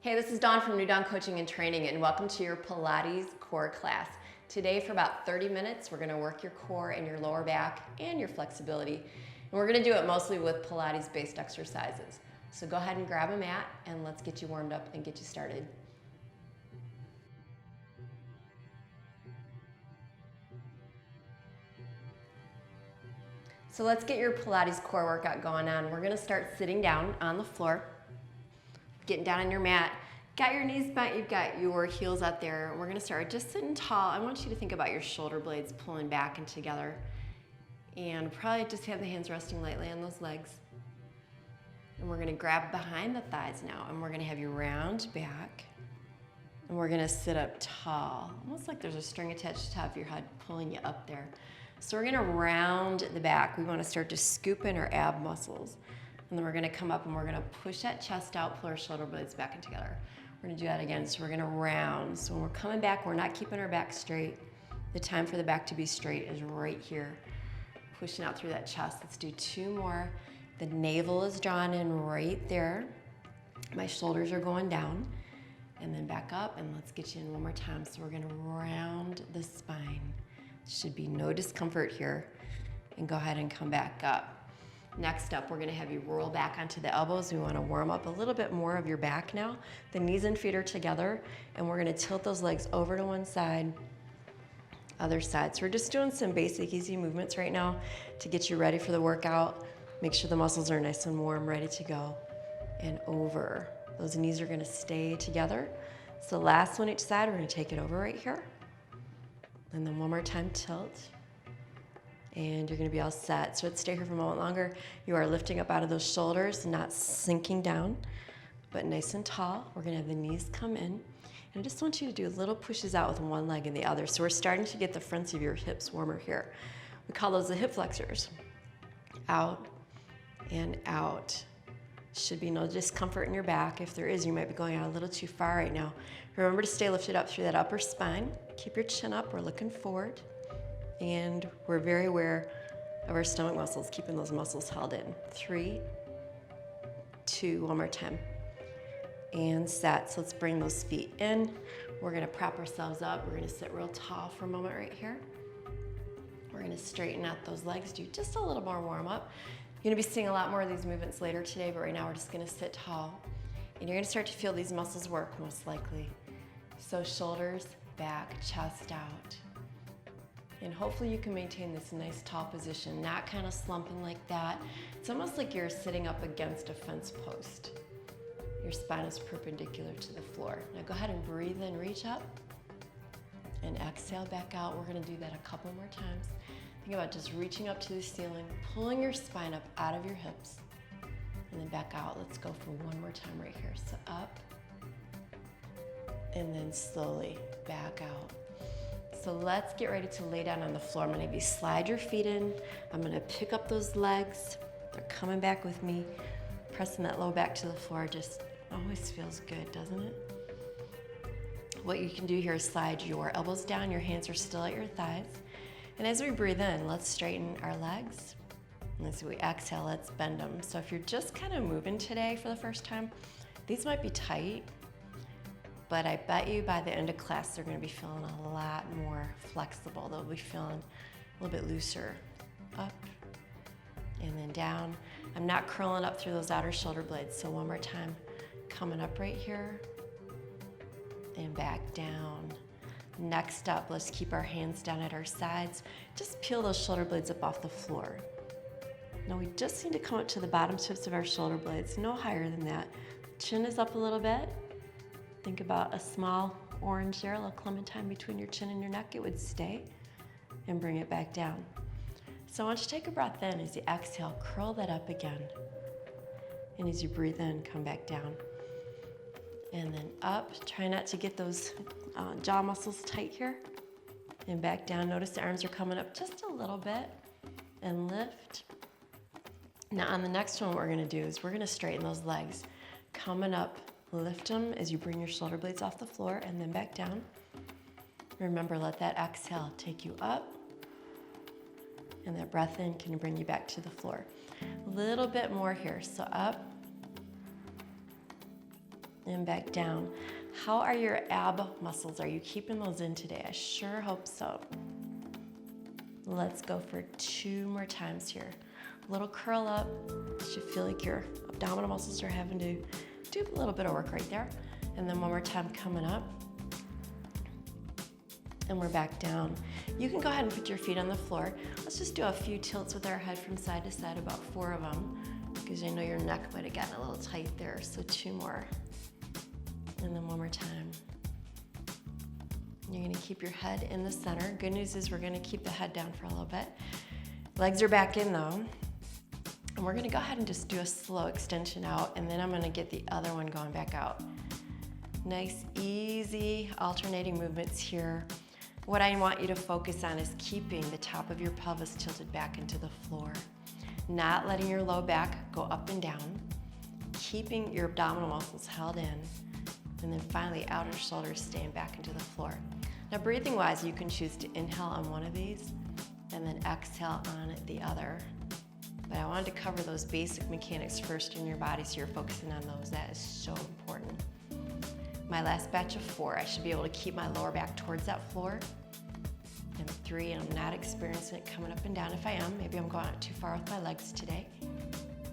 Hey, this is Dawn from New Dawn Coaching and Training, and welcome to your Pilates core class. Today for about 30 minutes, we're gonna work your core and your lower back and your flexibility. And we're gonna do it mostly with Pilates-based exercises. So go ahead and grab a mat and let's get you warmed up and get you started. So let's get your Pilates core workout going on. We're gonna start sitting down on the floor, getting down on your mat. Got your knees bent, you've got your heels out there. We're gonna start just sitting tall. I want you to think about your shoulder blades pulling back and together. And probably just have the hands resting lightly on those legs. And we're gonna grab behind the thighs now, and we're gonna have you round back. And we're gonna sit up tall, almost like there's a string attached to the top of your head pulling you up there. So we're gonna round the back. We wanna start to scoop in our ab muscles. And then we're gonna come up and we're gonna push that chest out, pull our shoulder blades back and together. We're gonna do that again, so we're gonna round. So when we're coming back, we're not keeping our back straight. The time for the back to be straight is right here. Pushing out through that chest. Let's do two more. The navel is drawn in right there. My shoulders are going down. And then back up, and let's get you in one more time. So we're gonna round the spine. Should be no discomfort here. And go ahead and come back up. Next up, we're gonna have you roll back onto the elbows. We wanna warm up a little bit more of your back now. The knees and feet are together, and we're gonna tilt those legs over to one side, other side. So we're just doing some basic, easy movements right now to get you ready for the workout. Make sure the muscles are nice and warm, ready to go. And over. Those knees are gonna stay together. So last one each side, we're gonna take it over right here. And then one more time, tilt. And you're gonna be all set. So let's stay here for a moment longer. You are lifting up out of those shoulders, not sinking down, but nice and tall. We're gonna have the knees come in. And I just want you to do little pushes out with one leg and the other. So we're starting to get the fronts of your hips warmer here. We call those the hip flexors. Out and out. Should be no discomfort in your back. If there is, you might be going out a little too far right now. Remember to stay lifted up through that upper spine. Keep your chin up, we're looking forward. And we're very aware of our stomach muscles, keeping those muscles held in. 3, 2, one more time. And set. So let's bring those feet in. We're gonna prop ourselves up. We're gonna sit real tall for a moment right here. We're gonna straighten out those legs, do just a little more warm up. You're gonna be seeing a lot more of these movements later today, but right now we're just gonna sit tall. And you're gonna start to feel these muscles work most likely. So shoulders, back, chest out. And hopefully you can maintain this nice tall position, not kind of slumping like that. It's almost like you're sitting up against a fence post. Your spine is perpendicular to the floor. Now go ahead and breathe in, reach up, and exhale back out. We're gonna do that a couple more times. Think about just reaching up to the ceiling, pulling your spine up out of your hips, and then back out. Let's go for one more time right here. So up, and then slowly back out. So let's get ready to lay down on the floor. I'm gonna have you slide your feet in. I'm gonna pick up those legs. They're coming back with me. Pressing that low back to the floor just always feels good, doesn't it? What you can do here is slide your elbows down. Your hands are still at your thighs. And as we breathe in, let's straighten our legs. And as we exhale, let's bend them. So if you're just kind of moving today for the first time, these might be tight. But I bet you by the end of class, they're gonna be feeling a lot more flexible. They'll be feeling a little bit looser. Up and then down. I'm not curling up through those outer shoulder blades. So one more time, coming up right here and back down. Next up, let's keep our hands down at our sides. Just peel those shoulder blades up off the floor. Now we just need to come up to the bottom tips of our shoulder blades, no higher than that. Chin is up a little bit. Think about a small orange there, a little clementine between your chin and your neck. It would stay, and bring it back down. So I want you to take a breath in. As you exhale, curl that up again. And as you breathe in, come back down. And then up. Try not to get those jaw muscles tight here. And back down. Notice the arms are coming up just a little bit. And lift. Now on the next one, what we're gonna do is we're gonna straighten those legs. Coming up. Lift them as you bring your shoulder blades off the floor and then back down. Remember, let that exhale take you up, and that breath in can bring you back to the floor. A little bit more here, so up and back down. How are your ab muscles? Are you keeping those in today? I sure hope so. Let's go for 2 more times here. A little curl up. You should feel like your abdominal muscles are having to do a little bit of work right there. And then 1 more time coming up. And we're back down. You can go ahead and put your feet on the floor. Let's just do a few tilts with our head from side to side, about 4 of them, because I know your neck might have gotten a little tight there. So 2 more. And then 1 more time. You're gonna keep your head in the center. Good news is we're gonna keep the head down for a little bit. Legs are back in though. And we're gonna go ahead and just do a slow extension out, and then I'm gonna get the other one going back out. Nice, easy, alternating movements here. What I want you to focus on is keeping the top of your pelvis tilted back into the floor. Not letting your low back go up and down. Keeping your abdominal muscles held in. And then finally, outer shoulders staying back into the floor. Now, breathing-wise, you can choose to inhale on one of these and then exhale on the other. But I wanted to cover those basic mechanics first in your body, so you're focusing on those. That is so important. My last batch of 4, I should be able to keep my lower back towards that floor. And 3, I'm not experiencing it coming up and down. If I am, maybe I'm going out too far with my legs today.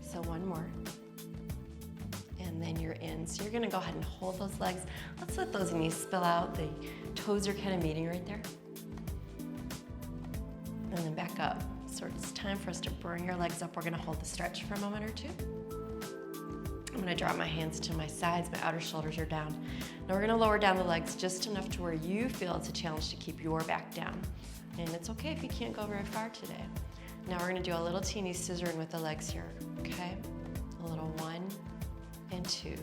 So 1 more. And then you're in. So you're gonna go ahead and hold those legs. Let's let those knees spill out. The toes are kind of meeting right there. And then back up. So it's time for us to bring your legs up. We're gonna hold the stretch for a moment or 2. I'm gonna drop my hands to my sides, my outer shoulders are down. Now we're gonna lower down the legs just enough to where you feel it's a challenge to keep your back down. And it's okay if you can't go very far today. Now we're gonna do a little teeny scissoring with the legs here, okay? A little 1 and 2.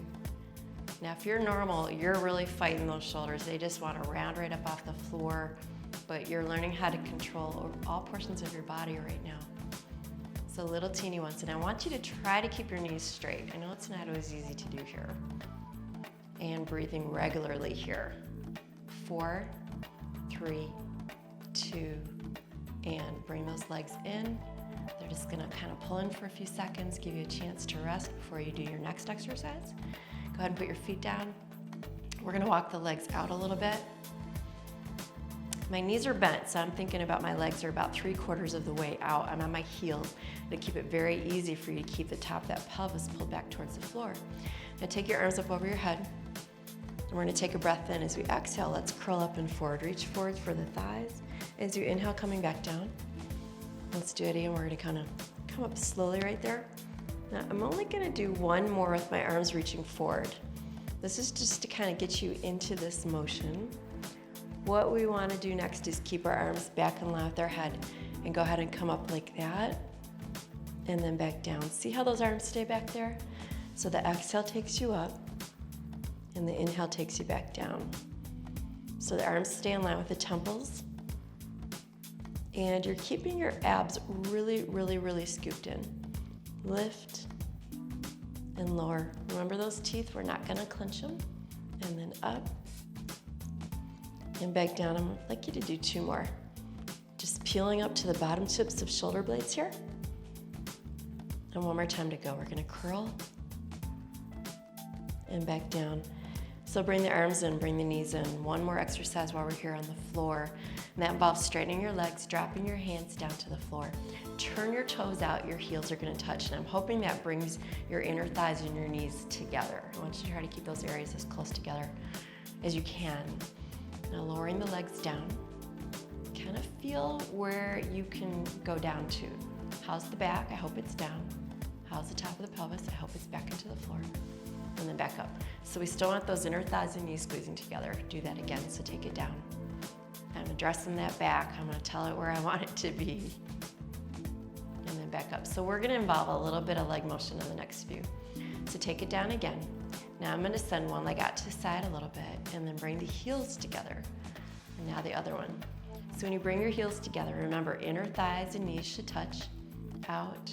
Now if you're normal, you're really fighting those shoulders. They just wanna round right up off the floor, but you're learning how to control all portions of your body right now. So little teeny ones, and I want you to try to keep your knees straight. I know it's not always easy to do here. And breathing regularly here. 4, 3, 2, and bring those legs in. They're just gonna kind of pull in for a few seconds, give you a chance to rest before you do your next exercise. Go ahead and put your feet down. We're gonna walk the legs out a little bit. My knees are bent, so I'm thinking about my legs are about 3/4 of the way out. I'm on my heels to keep it very easy for you to keep the top of that pelvis pulled back towards the floor. Now take your arms up over your head. And we're gonna take a breath in. As we exhale, let's curl up and forward. Reach forward for the thighs. As you inhale, coming back down. Let's do it again. We're gonna kind of come up slowly right there. Now I'm only gonna do 1 more with my arms reaching forward. This is just to kind of get you into this motion. What we want to do next is keep our arms back in line with our head and go ahead and come up like that and then back down. See how those arms stay back there? So the exhale takes you up and the inhale takes you back down. So the arms stay in line with the temples and you're keeping your abs really, really, really scooped in. Lift and lower. Remember those teeth, we're not going to clench them. And then up. And back down. I'd like you to do 2 more. Just peeling up to the bottom tips of shoulder blades here. And 1 more time to go. We're gonna curl and back down. So bring the arms in, bring the knees in. 1 more exercise while we're here on the floor. And that involves straightening your legs, dropping your hands down to the floor. Turn your toes out, your heels are gonna touch. And I'm hoping that brings your inner thighs and your knees together. I want you to try to keep those areas as close together as you can. Now lowering the legs down, kind of feel where you can go down to. How's the back? I hope it's down. How's the top of the pelvis? I hope it's back into the floor. And then back up. So we still want those inner thighs and knees squeezing together. Do that again, so take it down. I'm addressing that back. I'm gonna tell it where I want it to be. And then back up. So we're gonna involve a little bit of leg motion in the next few. So take it down again. Now I'm gonna send one leg out to the side a little bit and then bring the heels together. And now the other one. So when you bring your heels together, remember inner thighs and knees should touch, out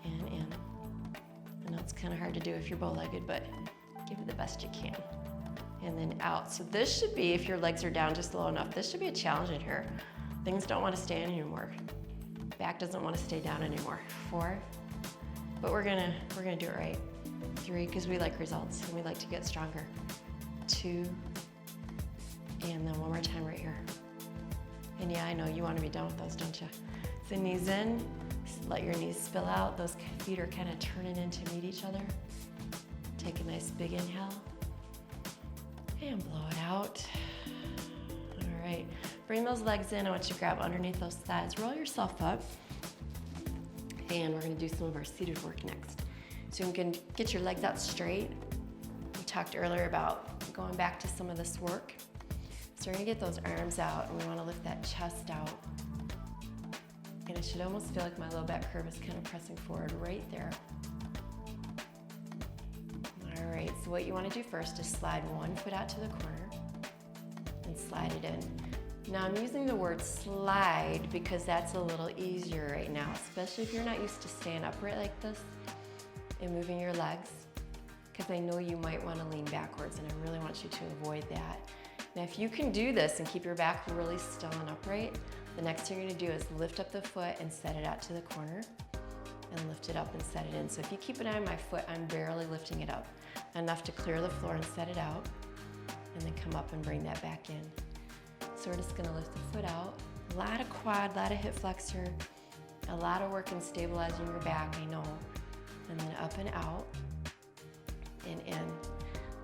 and in. I know it's kind of hard to do if you're bow-legged, but give it the best you can. And then out. So this should be, if your legs are down just low enough, this should be a challenge in here. Things don't want to stay in anymore. Back doesn't want to stay down anymore. 4, but we're gonna do it right. 3, because we like results and we like to get stronger. 2, and then one more time right here. And yeah, I know you want to be done with those, don't you? So knees in, let your knees spill out. Those feet are kind of turning in to meet each other. Take a nice big inhale and blow it out. All right, bring those legs in. I want you to grab underneath those thighs. Roll yourself up. And we're gonna do some of our seated work next. So you can get your legs out straight. We talked earlier about going back to some of this work. So we're gonna get those arms out and we wanna lift that chest out. And it should almost feel like my low back curve is kind of pressing forward right there. All right, so what you wanna do first is slide one foot out to the corner and slide it in. Now I'm using the word slide because that's a little easier right now, especially if you're not used to staying upright like this and moving your legs, because I know you might wanna lean backwards and I really want you to avoid that. Now if you can do this and keep your back really still and upright, the next thing you're gonna do is lift up the foot and set it out to the corner and lift it up and set it in. So if you keep an eye on my foot, I'm barely lifting it up, enough to clear the floor and set it out, and then come up and bring that back in. So we're just gonna lift the foot out. A lot of quad, a lot of hip flexor, a lot of work in stabilizing your back, I know. And then up and out and in.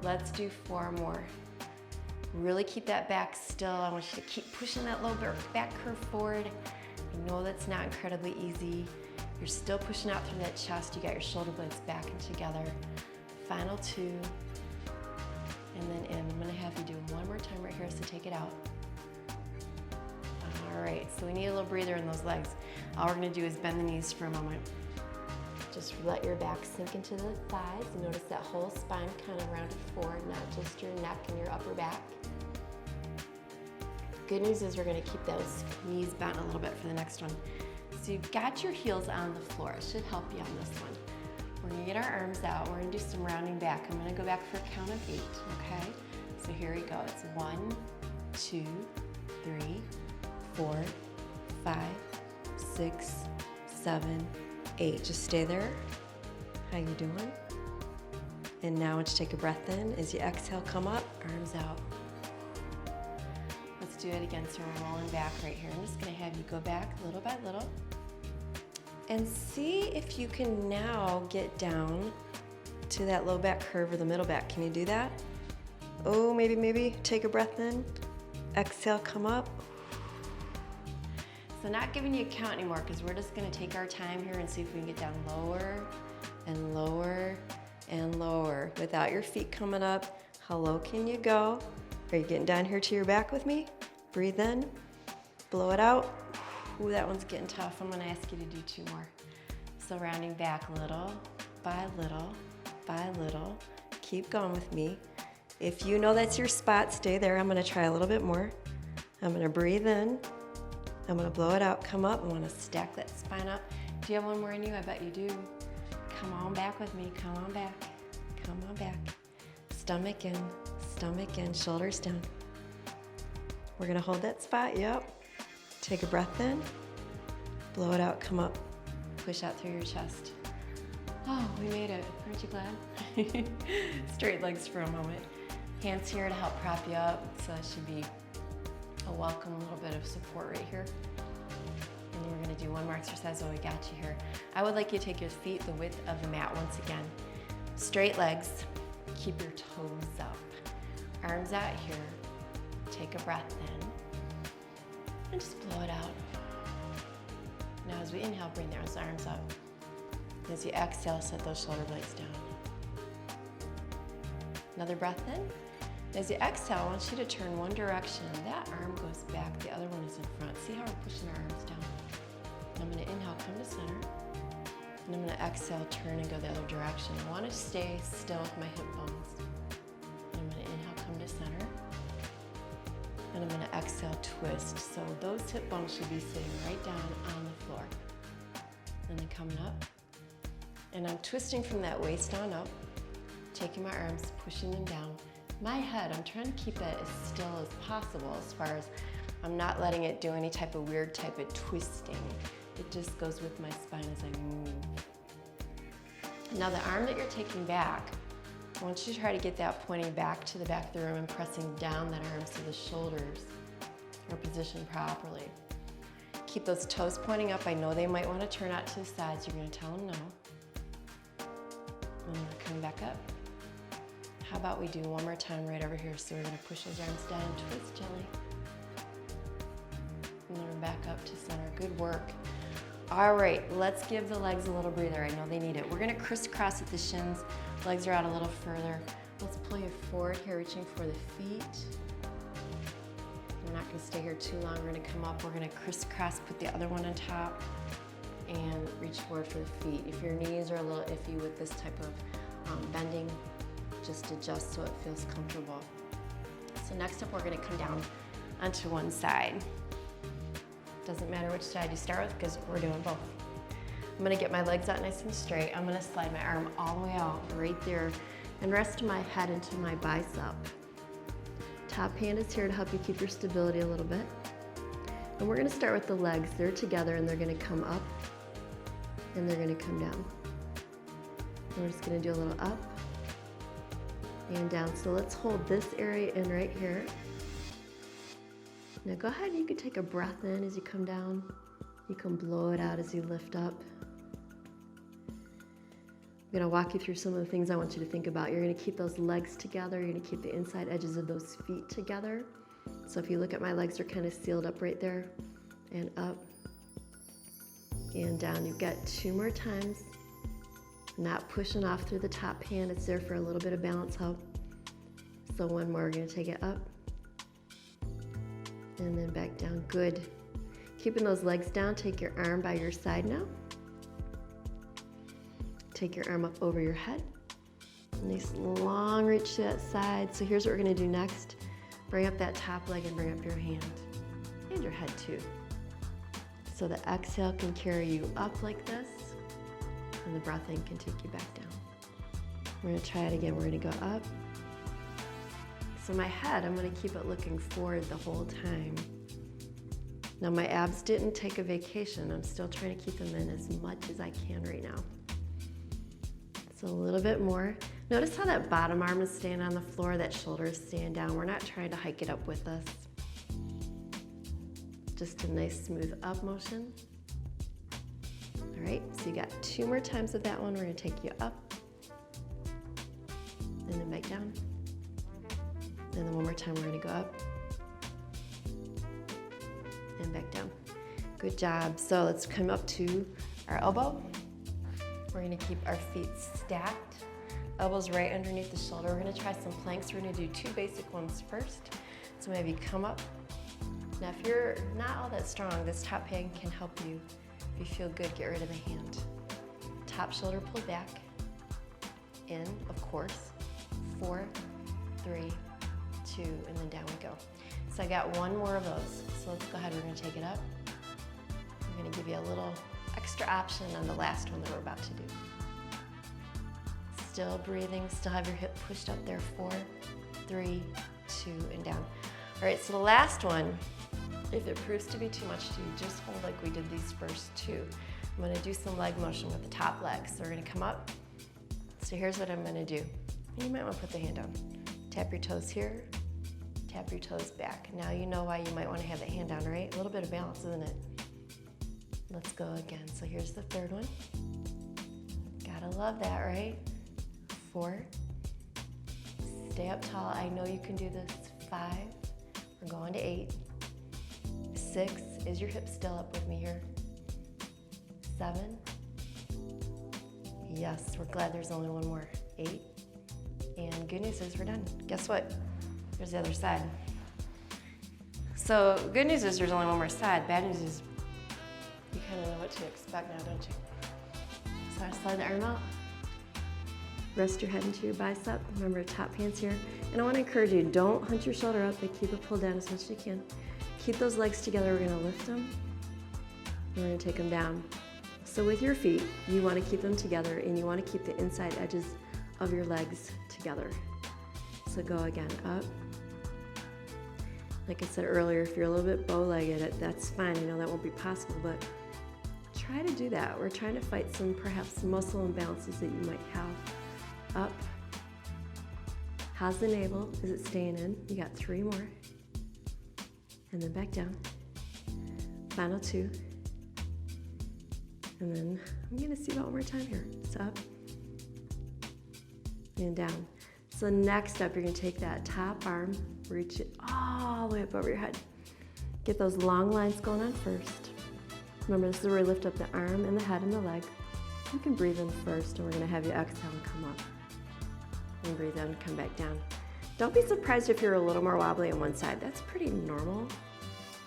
Let's do 4 more. Really keep that back still. I want you to keep pushing that low back curve forward. I know that's not incredibly easy. You're still pushing out through that chest. You got your shoulder blades back and together. Final 2, and then in. I'm gonna have you do one more time right here, so take it out. All right, so we need a little breather in those legs. All we're gonna do is bend the knees for a moment. Just let your back sink into the thighs and notice that whole spine kind of rounded forward, not just your neck and your upper back. Good news is we're gonna keep those knees bent a little bit for the next one. So you've got your heels on the floor. It should help you on this one. We're gonna get our arms out. We're gonna do some rounding back. I'm gonna go back for a count of 8, okay? So here we go. It's 1, 2, 3, 4, 5, 6, 7, 8. Just stay there. How you doing? And now let's take a breath in. As you exhale, come up, arms out. Let's do it again. So we're rolling back right here. I'm just gonna have you go back little by little and see if you can now get down to that low back curve or the middle back. Can you do that? Oh, maybe. Take a breath in. Exhale, come up. So not giving you a count anymore because we're just gonna take our time here and see if we can get down lower and lower and lower without your feet coming up. How low can you go? Are you getting down here to your back with me? Breathe in, blow it out. Ooh, that one's getting tough. I'm gonna ask you to do 2 more. So rounding back little by little by little. Keep going with me. If you know that's your spot, stay there. I'm gonna try a little bit more. I'm gonna breathe in. I'm gonna blow it out, come up. I wanna stack that spine up. Do you have one more in you? I bet you do. Come on back with me, come on back. Come on back. Stomach in, shoulders down. We're gonna hold that spot, yep. Take a breath in, blow it out, come up. Push out through your chest. Oh, we made it, aren't you glad? Straight legs for a moment. Hands here to help prop you up, so that should be a welcome little bit of support right here. And then we're gonna do one more exercise while we got you here. I would like you to take your feet the width of the mat once again. Straight legs, keep your toes up. Arms out here, take a breath in, and just blow it out. Now as we inhale, bring those arms up. As you exhale, set those shoulder blades down. Another breath in. As you exhale, I want you to turn one direction. That arm goes back, the other one is in front. See how we're pushing our arms down? I'm gonna inhale, come to center. And I'm gonna exhale, turn and go the other direction. I wanna stay still with my hip bones. And I'm gonna inhale, come to center. And I'm gonna exhale, twist. So those hip bones should be sitting right down on the floor. And then coming up. And I'm twisting from that waist on up, taking my arms, pushing them down. My head, I'm trying to keep it as still as possible as far as I'm not letting it do any type of weird type of twisting. It just goes with my spine as I move. Now the arm that you're taking back, I want you to try to get that pointing back to the back of the room and pressing down that arm so the shoulders are positioned properly. Keep those toes pointing up. I know they might want to turn out to the sides. You're going to tell them no. And we're coming back up. How about we do one more time right over here? So we're going to push those arms down and twist gently. And then we're back up to center. Good work. All right, let's give the legs a little breather. I know they need it. We're going to crisscross at the shins. Legs are out a little further. Let's pull you forward here, reaching for the feet. We're not going to stay here too long. We're going to come up. We're going to crisscross, put the other one on top, and reach forward for the feet. If your knees are a little iffy with this type of bending, just adjust so it feels comfortable. So next up, we're going to come down onto one side. Doesn't matter which side you start with because we're doing both. I'm going to get my legs out nice and straight. I'm going to slide my arm all the way out right there and rest my head into my bicep. Top hand is here to help you keep your stability a little bit. And we're going to start with the legs. They're together and they're going to come up and they're going to come down. And we're just going to do a little up and down. So let's hold this area in right here. Now go ahead, you can take a breath in as you come down. You can blow it out as you lift up. I'm gonna walk you through some of the things I want you to think about. You're gonna keep those legs together. You're gonna keep the inside edges of those feet together. So if you look at my legs, they're kind of sealed up right there. And up and down. You've got 2 more times. Not pushing off through the top hand. It's there for a little bit of balance help. So 1 more, we're gonna take it up. And then back down, good. Keeping those legs down, take your arm by your side now. Take your arm up over your head. Nice long reach to that side. So here's what we're gonna do next. Bring up that top leg and bring up your hand. And your head too. So the exhale can carry you up like this, and the breath in can take you back down. We're gonna try it again. We're gonna go up. So my head, I'm gonna keep it looking forward the whole time. Now my abs didn't take a vacation. I'm still trying to keep them in as much as I can right now. So a little bit more. Notice how that bottom arm is staying on the floor, that shoulder is staying down. We're not trying to hike it up with us. Just a nice smooth up motion. All right, so you got 2 more times of that one. We're gonna take you up and then back down. And then 1 more time, we're gonna go up and back down. Good job. So let's come up to our elbow. We're gonna keep our feet stacked. Elbows right underneath the shoulder. We're gonna try some planks. We're gonna do 2 basic ones first. So maybe come up. Now if you're not all that strong, this top hand can help you. If you feel good, get rid of the hand. Top shoulder pulled back. In, of course. 4, 3, 2, and then down we go. So I got 1 more of those. So let's go ahead, we're gonna take it up. I'm gonna give you a little extra option on the last one that we're about to do. Still breathing, still have your hip pushed up there. 4, 3, 2, and down. All right, so the last one, if it proves to be too much to you, just hold like we did these first 2. I'm gonna do some leg motion with the top leg. So we're gonna come up. So here's what I'm gonna do. And you might wanna put the hand down. Tap your toes here, tap your toes back. Now you know why you might wanna have that hand down, right? A little bit of balance, isn't it? Let's go again. So here's the 3rd one. Gotta love that, right? 4. Stay up tall. I know you can do this. 5. We're going to 8. 6. Is your hip still up with me here? 7. Yes, we're glad there's only 1 more. 8. And good news is we're done. Guess what? There's the other side. So good news is there's only 1 more side. Bad news is you kind of know what to expect now, don't you? So I slide the arm out. Rest your head into your bicep. Remember, top hand's here. And I want to encourage you, don't hunch your shoulder up, but keep it pulled down as much as you can. Keep those legs together. We're going to lift them. And we're going to take them down. So with your feet, you want to keep them together, and you want to keep the inside edges of your legs together. So go again, up. Like I said earlier, if you're a little bit bow-legged, that's fine. I know that won't be possible, but try to do that. We're trying to fight some perhaps muscle imbalances that you might have. Up. How's the navel? Is it staying in? You got 3 more. And then back down. Final 2. And then I'm gonna see that one more time here. So up and down. So next up, you're gonna take that top arm, reach it all the way up over your head. Get those long lines going on first. Remember, this is where we lift up the arm and the head and the leg. You can breathe in first, and we're gonna have you exhale and come up. And breathe in, come back down. Don't be surprised if you're a little more wobbly on one side. That's pretty normal.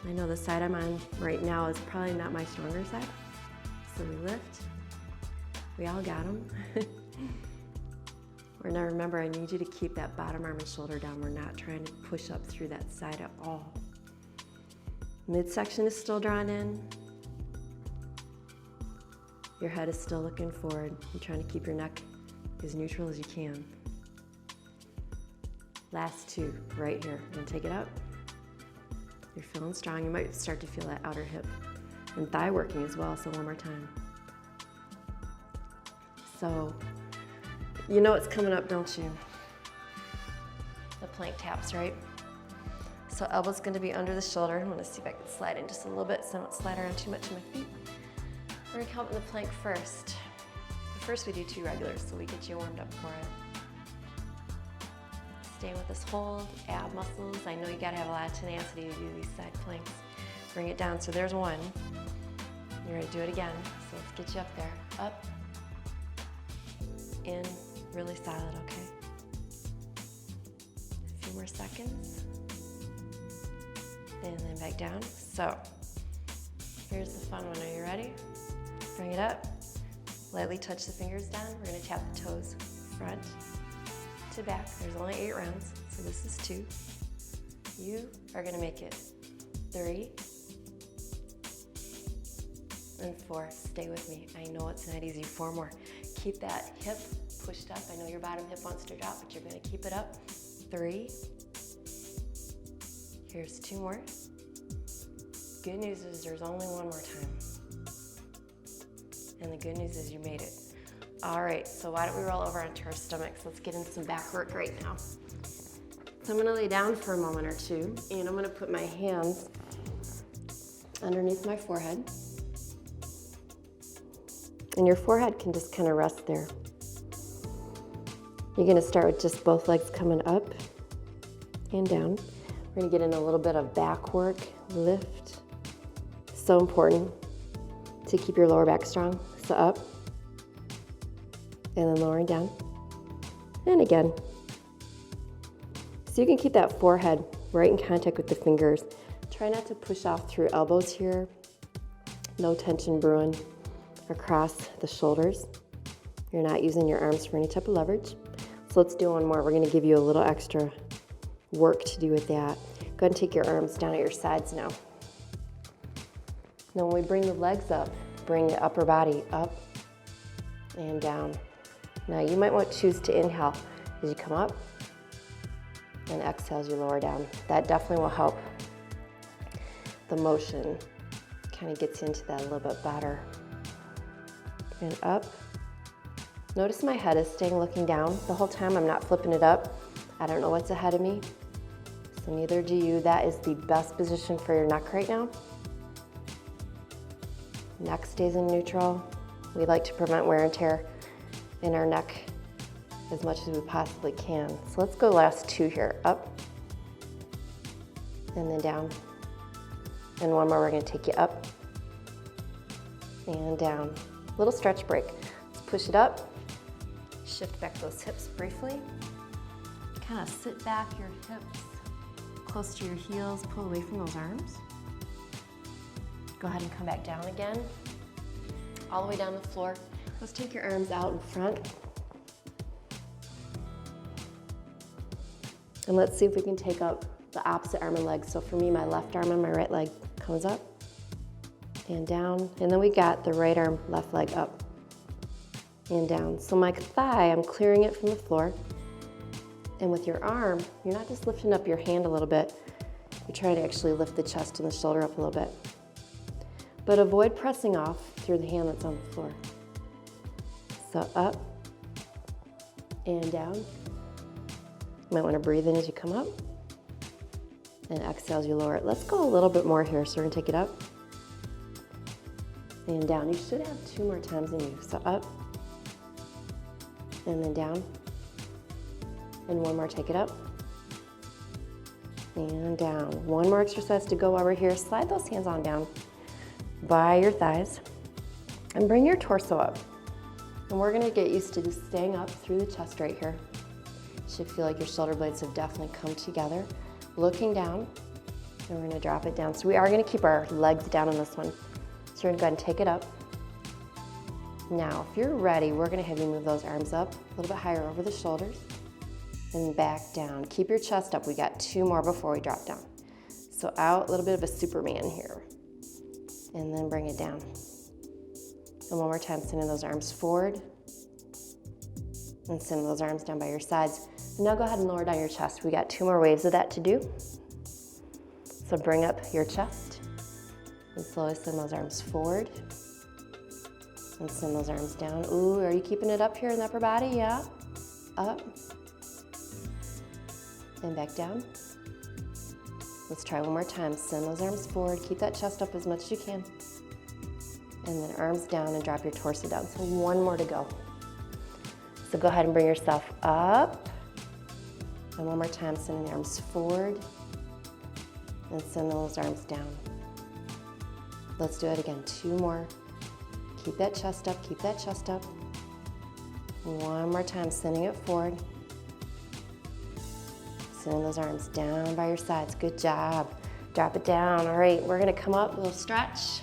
I know the side I'm on right now is probably not my stronger side. So we lift. We all got them. Now remember, I need you to keep that bottom arm and shoulder down. We're not trying to push up through that side at all. Midsection is still drawn in. Your head is still looking forward. You're trying to keep your neck as neutral as you can. Last 2, right here. And take it up. You're feeling strong. You might start to feel that outer hip and thigh working as well, so one more time. So, you know what's coming up, don't you? The plank taps, right? So elbow's gonna be under the shoulder. I'm gonna see if I can slide in just a little bit so I don't slide around too much on my feet. We're gonna come up in the plank first. But first we do 2 regulars so we get you warmed up for it. Staying with this hold, ab muscles. I know you gotta have a lot of tenacity to do these side planks. Bring it down, so there's 1. You're gonna do it again, so let's get you up there. Up, in, really solid, okay? A few more seconds. And then back down. So, here's the fun one, are you ready? Bring it up, lightly touch the fingers down. We're gonna tap the toes front to back. There's only 8 rounds, so this is 2. You are gonna make it 3, and 4. Stay with me. I know it's not easy. 4 more. Keep that hip pushed up. I know your bottom hip wants to drop, but you're gonna keep it up. 3. Here's 2 more. Good news is there's only 1 more time. And the good news is you made it. All right, so why don't we roll over onto our stomachs? Let's get in some back work right now. So I'm gonna lay down for a moment or 2, and I'm gonna put my hands underneath my forehead. And your forehead can just kind of rest there. You're gonna start with just both legs coming up and down. We're gonna get in a little bit of back work, lift. So important to keep your lower back strong. So up, and then lowering down, and again. So you can keep that forehead right in contact with the fingers. Try not to push off through elbows here. No tension brewing across the shoulders. You're not using your arms for any type of leverage. So let's do 1 more. We're gonna give you a little extra work to do with that. Go ahead and take your arms down at your sides now. Now when we bring the legs up, bring the upper body up and down. Now you might want to choose to inhale as you come up and exhale as you lower down. That definitely will help. The motion kind of gets into that a little bit better. And up. Notice my head is staying looking down the whole time. I'm not flipping it up. I don't know what's ahead of me, so neither do you. That is the best position for your neck right now. Neck stays in neutral. We like to prevent wear and tear in our neck as much as we possibly can. So let's go last 2 here. Up, and then down. And 1 more, we're gonna take you up and down. Little stretch break. Let's push it up. Shift back those hips briefly. Kind of sit back your hips close to your heels. Pull away from those arms. Go ahead and come back down again. All the way down the floor. Let's take your arms out in front. And let's see if we can take up the opposite arm and leg. So for me, my left arm and my right leg comes up and down. And then we got the right arm, left leg up and down. So my thigh, I'm clearing it from the floor. And with your arm, you're not just lifting up your hand a little bit, you're trying to actually lift the chest and the shoulder up a little bit. but avoid pressing off through the hand that's on the floor. So up and down. You might want to breathe in as you come up, and exhale as you lower it. Let's go a little bit more here. So we're gonna take it up and down. You should have 2 more times in you. So up and then down, and 1 more, take it up and down. 1 more exercise to go while we're here. Slide those hands on down by your thighs and bring your torso up. And we're gonna get used to just staying up through the chest right here. Should feel like your shoulder blades have definitely come together. Looking down, and we're gonna drop it down. So we are gonna keep our legs down on this one. So we're gonna go ahead and take it up. Now, if you're ready, we're gonna have you move those arms up a little bit higher over the shoulders and back down. Keep your chest up. We got 2 more before we drop down. So out, a little bit of a Superman here. And then bring it down. And 1 more time, sending those arms forward. And send those arms down by your sides. And now go ahead and lower down your chest. We got 2 more waves of that to do. So bring up your chest. And slowly send those arms forward. And send those arms down. Ooh, are you keeping it up here in the upper body? Yeah. Up. And back down. Let's try 1 more time. Send those arms forward. Keep that chest up as much as you can. And then arms down and drop your torso down. So 1 more to go. So go ahead and bring yourself up. And 1 more time, sending the arms forward. And send those arms down. Let's do it again. 2 more. Keep that chest up, keep that chest up. 1 more time, sending it forward. Sending those arms down by your sides. Good job. Drop it down. All right, we're gonna come up, a little stretch.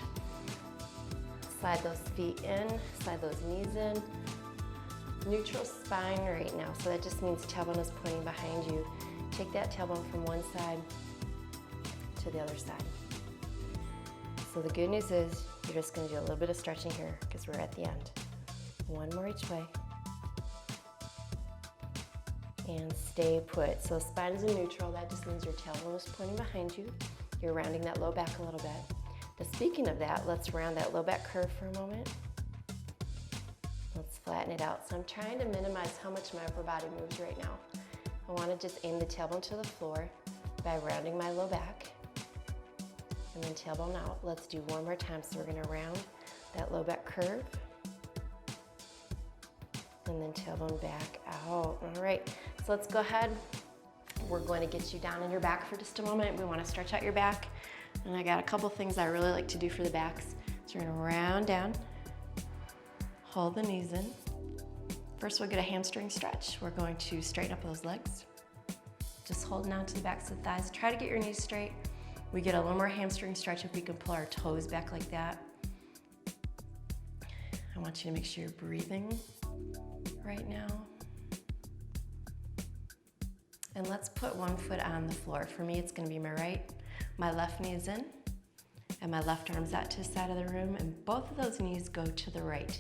Slide those feet in, slide those knees in. Neutral spine right now, so that just means tailbone is pointing behind you. Take that tailbone from one side to the other side. So the good news is you're just gonna do a little bit of stretching here because we're at the end. 1 more each way. And stay put. So spine is in neutral. That just means your tailbone is pointing behind you. You're rounding that low back a little bit. Now speaking of that, let's round that low back curve for a moment. Let's flatten it out. So I'm trying to minimize how much my upper body moves right now. I want to just aim the tailbone to the floor by rounding my low back. And then tailbone out. Let's do 1 more time. So we're going to round that low back curve. And then tailbone back out. All right, so let's go ahead. We're going to get you down on your back for just a moment. We want to stretch out your back. And I got a couple things I really like to do for the backs. So we're going to round down, hold the knees in. First, we'll get a hamstring stretch. We're going to straighten up those legs. Just holding on to the backs of the thighs. Try to get your knees straight. We get a little more hamstring stretch if we can pull our toes back like that. I want you to make sure you're breathing right now. And let's put 1 foot on the floor. For me, it's gonna be my right. My left knee is in, and my left arm's out to the side of the room, and both of those knees go to the right.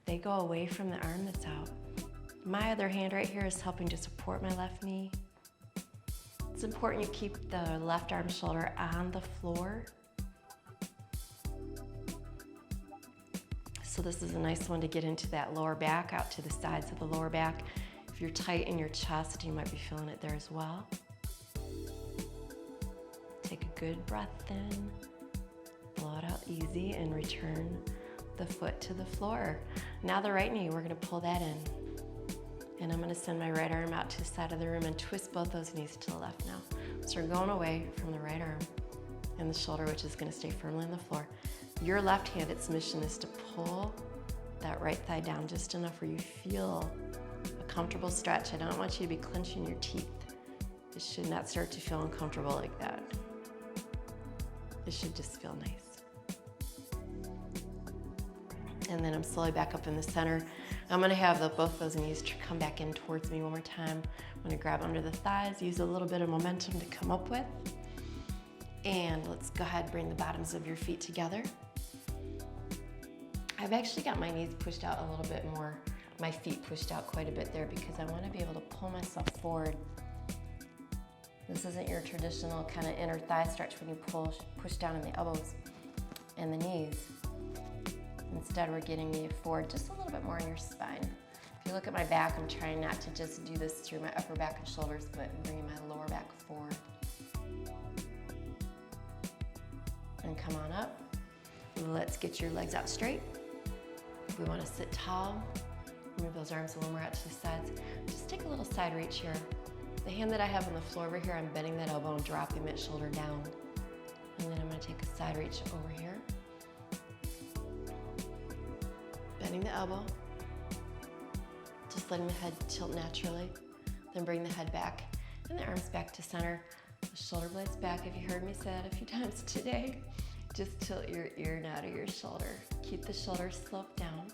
They go away from the arm that's out. My other hand right here is helping to support my left knee. It's important you keep the left arm shoulder on the floor. So this is a nice one to get into that lower back, out to the sides of the lower back. If you're tight in your chest, you might be feeling it there as well. Take a good breath in, blow it out easy, and return the foot to the floor. Now the right knee, we're gonna pull that in. And I'm gonna send my right arm out to the side of the room and twist both those knees to the left now. So we're going away from the right arm and the shoulder, which is gonna stay firmly on the floor. Your left hand, its mission is to pull that right thigh down just enough where you feel a comfortable stretch. I don't want you to be clenching your teeth. It should not start to feel uncomfortable like that. It should just feel nice. And then I'm slowly back up in the center. I'm gonna have both those knees come back in towards me 1 more time. I'm gonna grab under the thighs, use a little bit of momentum to come up with. And let's go ahead and bring the bottoms of your feet together. I've actually got my knees pushed out a little bit more, my feet pushed out quite a bit there because I wanna be able to pull myself forward. This isn't your traditional kind of inner thigh stretch when you push down in the elbows. and the knees. Instead, we're getting me forward just a little bit more in your spine. If you look at my back, I'm trying not to just do this through my upper back and shoulders, but I'm bringing my lower back forward. And come on up. Let's get your legs out straight. We want to sit tall. Move those arms a little more out to the sides. Just take a little side reach here. The hand that I have on the floor over here, I'm bending that elbow and dropping that shoulder down. And then I'm going to take a side reach over here. Bending the elbow. Just letting the head tilt naturally. Then bring the head back and the arms back to center. The shoulder blades back. If you heard me say that a few times today, just tilt your ear now to your shoulder. Keep the shoulders sloped down.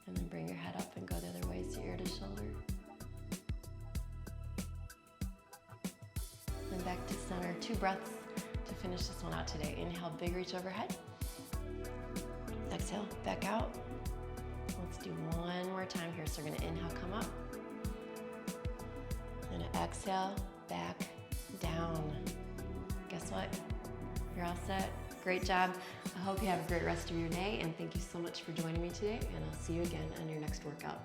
And then bring your head up and go the other way, so ear to shoulder. And back to center. 2 breaths to finish this one out today. Inhale, big reach overhead. Exhale, back out. Let's do one more time here. So we're gonna inhale, come up. And exhale, back, down. Guess what? You're all set. Great job. I hope you have a great rest of your day, and thank you so much for joining me today, and I'll see you again on your next workout.